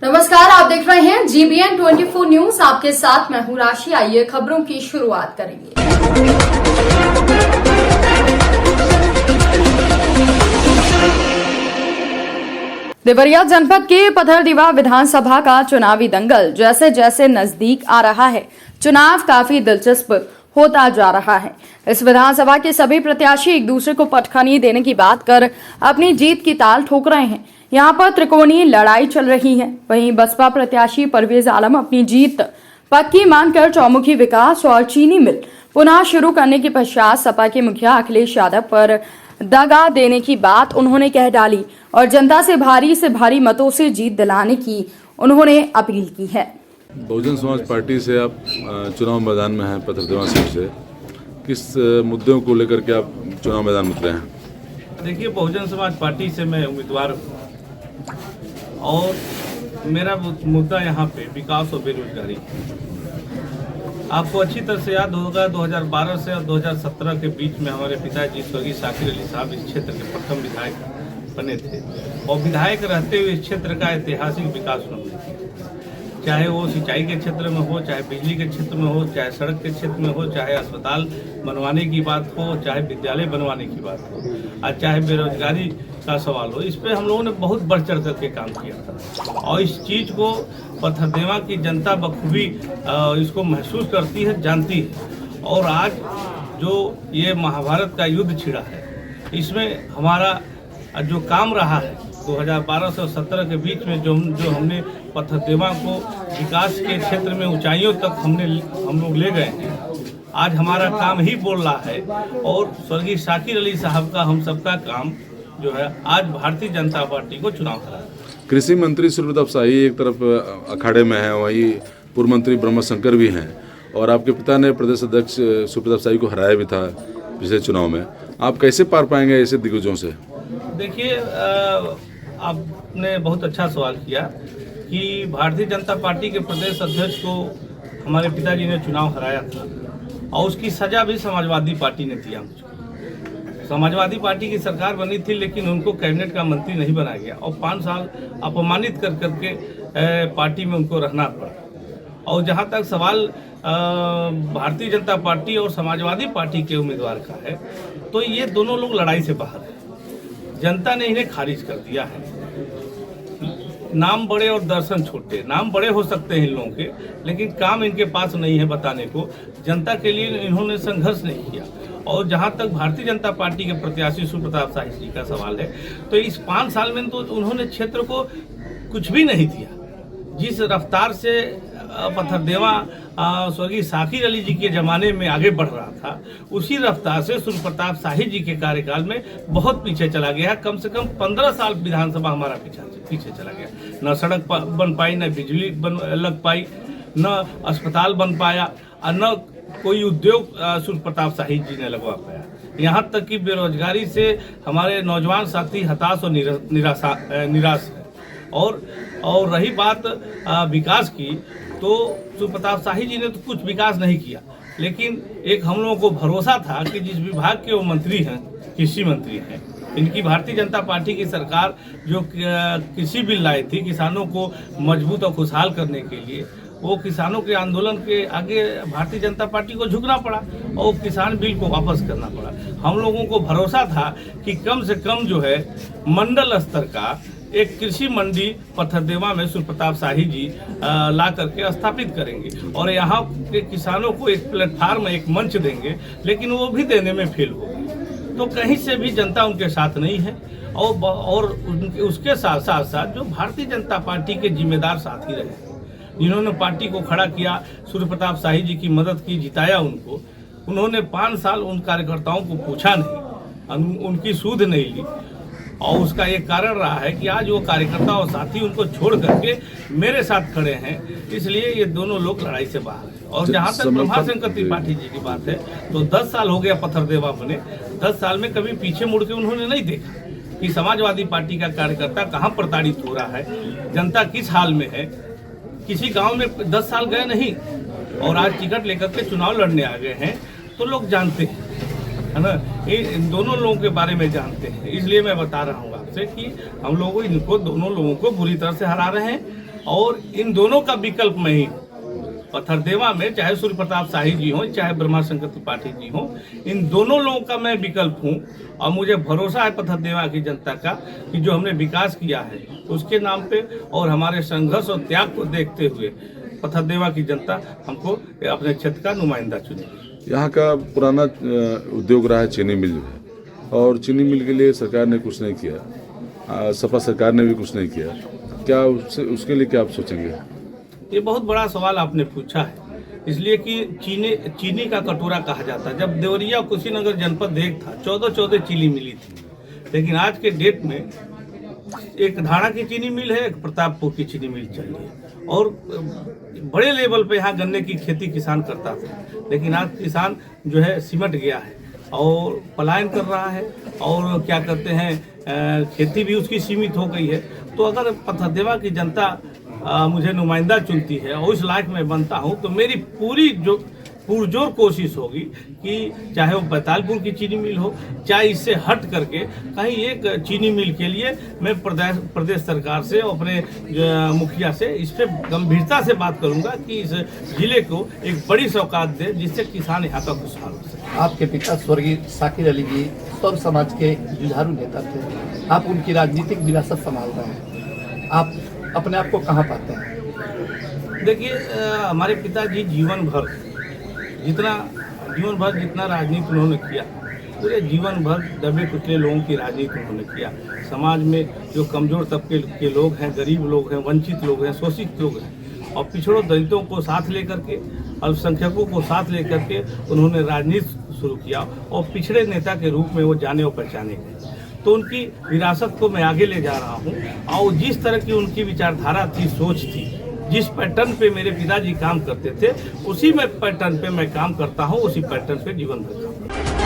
नमस्कार, आप देख रहे हैं GBN 24 न्यूज। आपके साथ मैं हूं राशि। आइए खबरों की शुरुआत करेंगे। देवरिया जनपद के पथरदीवा विधानसभा का चुनावी दंगल जैसे जैसे नजदीक आ रहा है, चुनाव काफी दिलचस्प होता जा रहा है। इस विधानसभा के सभी प्रत्याशी एक दूसरे को पटखनी देने की बात कर अपनी जीत की ताल ठोक रहे हैं। यहाँ पर त्रिकोणीय लड़ाई चल रही है। वहीं बसपा प्रत्याशी परवेज आलम अपनी जीत पक्की मानकर चौमुखी विकास और चीनी मिल पुनः शुरू करने के पश्चात सपा के मुखिया अखिलेश यादव पर दगा देने की बात उन्होंने कह डाली और जनता से भारी मतों से जीत दिलाने की उन्होंने अपील की है। बहुजन समाज पार्टी से आप चुनाव मैदान में हैं, पथरदीवा सीट से किस मुद्दों को लेकर के आप चुनाव मैदान में उतरे हैं? देखिए, बहुजन समाज पार्टी से मैं उम्मीदवार हूँ और मेरा मुद्दा यहाँ पे विकास और बेरोजगारी। आपको अच्छी तरह से याद होगा 2012 से और 2017 के बीच में हमारे पिताजी स्वर्गीय शाकिर अली साहब इस क्षेत्र के प्रथम विधायक बने थे और विधायक रहते हुए इस क्षेत्र का ऐतिहासिक विकास उन्होंने किया। चाहे वो सिंचाई के क्षेत्र में हो, चाहे बिजली के क्षेत्र में हो, चाहे सड़क के क्षेत्र में हो, चाहे अस्पताल बनवाने की बात हो, चाहे विद्यालय बनवाने की बात हो, और चाहे बेरोजगारी का सवाल हो। इस पे हम लोगों ने बहुत बढ़ चढ़ करके काम किया था और इस चीज़ को पथरदीवा की जनता बखूबी इसको महसूस करती है, जानती है। और आज जो ये महाभारत का युद्ध छिड़ा है, इसमें हमारा जो काम रहा है 2012 से 2017 के बीच में जो हमने पथरदीवा को विकास के क्षेत्र में ऊंचाइयों तक हम लोग ले गए हैं, आज हमारा काम ही बोल रहा है। और स्वर्गीय शाकिर अली साहब का हम सबका काम जो है आज भारतीय जनता पार्टी को चुनाव करा। कृषि मंत्री सुप्रताप शाही एक तरफ अखाड़े में है, वहीं पूर्व मंत्री ब्रह्म शंकर भी हैं और आपके पिता ने प्रदेश अध्यक्ष सुप्रताप शाही को हराया भी था पिछले चुनाव में। आप कैसे पार पाएंगे ऐसे दिग्गजों से? देखिए, आपने बहुत अच्छा सवाल किया कि भारतीय जनता पार्टी के प्रदेश अध्यक्ष को हमारे पिताजी ने चुनाव हराया था और उसकी सजा भी समाजवादी पार्टी ने दिया मुझको। समाजवादी पार्टी की सरकार बनी थी लेकिन उनको कैबिनेट का मंत्री नहीं बनाया गया और 5 साल अपमानित कर करके पार्टी में उनको रहना पड़ा। और जहाँ तक सवाल भारतीय जनता पार्टी और समाजवादी पार्टी के उम्मीदवार का है, तो ये दोनों लोग लड़ाई से बाहर है। जनता ने इन्हें खारिज कर दिया है। नाम बड़े और दर्शन छोटे। नाम बड़े हो सकते हैं इन लोगों के, लेकिन काम इनके पास नहीं है बताने को। जनता के लिए इन्होंने संघर्ष नहीं किया। और जहां तक भारतीय जनता पार्टी के प्रत्याशी सुप्रताप शाही जी का सवाल है, तो इस 5 साल में तो उन्होंने क्षेत्र को कुछ भी नहीं दिया। जिस रफ्तार से पथरदीवा स्वर्गीय शाकिर अली जी के ज़माने में आगे बढ़ रहा था, उसी रफ्तार से सुप्रताप शाही जी के कार्यकाल में बहुत पीछे चला गया। कम से कम 15 साल विधानसभा हमारा पीछे चला गया। न सड़क बन पाई, न बिजली लग पाई, न अस्पताल बन पाया और न कोई उद्योग सुप्रताप शाही जी ने लगवा पाया। यहाँ तक कि बेरोजगारी से हमारे नौजवान साथी हताश और निराश है। और रही बात विकास की, तो सुप्रताप शाही जी ने तो कुछ विकास नहीं किया, लेकिन एक हम लोगों को भरोसा था कि जिस विभाग के वो मंत्री हैं, कृषि मंत्री हैं, इनकी भारतीय जनता पार्टी की सरकार जो कृषि बिल लाई थी किसानों को मजबूत और खुशहाल करने के लिए, वो किसानों के आंदोलन के आगे भारतीय जनता पार्टी को झुकना पड़ा और किसान बिल को वापस करना पड़ा। हम लोगों को भरोसा था कि कम से कम जो है मंडल स्तर का एक कृषि मंडी पथरदीवा में सुप्रताप शाही जी ला करके स्थापित करेंगे और यहाँ के किसानों को एक प्लेटफार्म, एक मंच देंगे, लेकिन वो भी देने में फेल हो गए। तो कहीं से भी जनता उनके साथ नहीं है और उसके साथ साथ जो भारतीय जनता पार्टी के जिम्मेदार साथी रहे, जिन्होंने पार्टी को खड़ा किया, सुप्रताप शाही जी की मदद की, जिताया उनको, उन्होंने 5 साल उन कार्यकर्ताओं को पूछा नहीं, उनकी सूध नहीं ली। और उसका एक कारण रहा है कि आज वो कार्यकर्ता और साथी उनको छोड़ करके मेरे साथ खड़े हैं, इसलिए ये दोनों लोग लड़ाई से बाहर हैं। और जहाँ तक ब्रह्माशंकर त्रिपाठी जी की बात है, तो 10 साल हो गया पथरदीवा बने। 10 साल में कभी पीछे मुड़ के उन्होंने नहीं देखा कि समाजवादी पार्टी का कार्यकर्ता कहाँ प्रताड़ित हो रहा है, जनता किस हाल में है। किसी गांव में 10 साल गए नहीं और आज टिकट लेकर के चुनाव लड़ने आ गए हैं, तो लोग जानते हैं, है ना। इन दोनों लोगों के बारे में जानते हैं, इसलिए मैं बता रहा हूँ आपसे कि हम लोग इनको दोनों लोगों को बुरी तरह से हरा रहे हैं और इन दोनों का विकल्प मैं ही हूँ। पथरदेवा में चाहे सूर्य प्रताप शाही जी हों, चाहे ब्रह्माशंकर त्रिपाठी जी हों, इन दोनों लोगों का मैं विकल्प हूं। और मुझे भरोसा है पथरदेवा की जनता का कि जो हमने विकास किया है उसके नाम पे और हमारे संघर्ष और त्याग को देखते हुए पथरदेवा की जनता हमको अपने क्षेत्र का नुमाइंदा चुनेगी। यहाँ का पुराना उद्योग रहा है चीनी मिल है, और चीनी मिल के लिए सरकार ने कुछ नहीं किया, सपा सरकार ने भी कुछ नहीं किया। क्या उसके लिए क्या आप सोचेंगे? ये बहुत बड़ा सवाल आपने पूछा है, इसलिए कि चीनी का कटोरा कहा जाता है। जब देवरिया कुशीनगर जनपद एक था, 14 चीनी मिली थी, लेकिन आज के डेट में एक धाड़ा की चीनी मिल है, एक प्रतापपुर की चीनी मिल चल रही है, और बड़े लेवल पे यहाँ गन्ने की खेती किसान करता था, लेकिन आज किसान जो है सिमट गया है और पलायन कर रहा है, और क्या करते हैं खेती भी उसकी सीमित हो गई है। तो अगर पथरदेवा की जनता मुझे नुमाइंदा चुनती है और इस लायक मैं बनता हूं, तो मेरी पूरी जो पुरजोर कोशिश होगी कि चाहे वो बैतालपुर की चीनी मिल हो, चाहे इससे हट करके कहीं एक चीनी मिल के लिए मैं प्रदेश सरकार से और अपने मुखिया से इस पर गंभीरता से बात करूंगा कि इस जिले को एक बड़ी सौगात दे, जिससे किसान यहाँ का खुशहाल हो सके। आपके पिता स्वर्गीय शाकिर अली जी सर्व समाज के जुझारू नेता थे, आप उनकी राजनीतिक विरासत संभाल रहे हैं, आप अपने आप को कहाँ पाते हैं? देखिए, हमारे पिताजी जीवन भर जितना राजनीति उन्होंने किया, पूरे जीवन भर दबे कुचले लोगों की राजनीति उन्होंने किया। समाज में जो कमजोर तबके के लोग हैं, गरीब लोग हैं, वंचित लोग हैं, शोषित लोग हैं, और पिछड़ों दलितों को साथ लेकर के, अल्पसंख्यकों को साथ लेकर के उन्होंने राजनीति शुरू किया, और पिछड़े नेता के रूप में वो जाने और पहचाने गए। तो उनकी विरासत को मैं आगे ले जा रहा हूँ, और जिस तरह की उनकी विचारधारा थी, सोच थी, जिस पैटर्न पे मेरे पिताजी काम करते थे, उसी में पैटर्न पे मैं काम करता हूँ, उसी पैटर्न पे जीवन भर काम करता हूँ।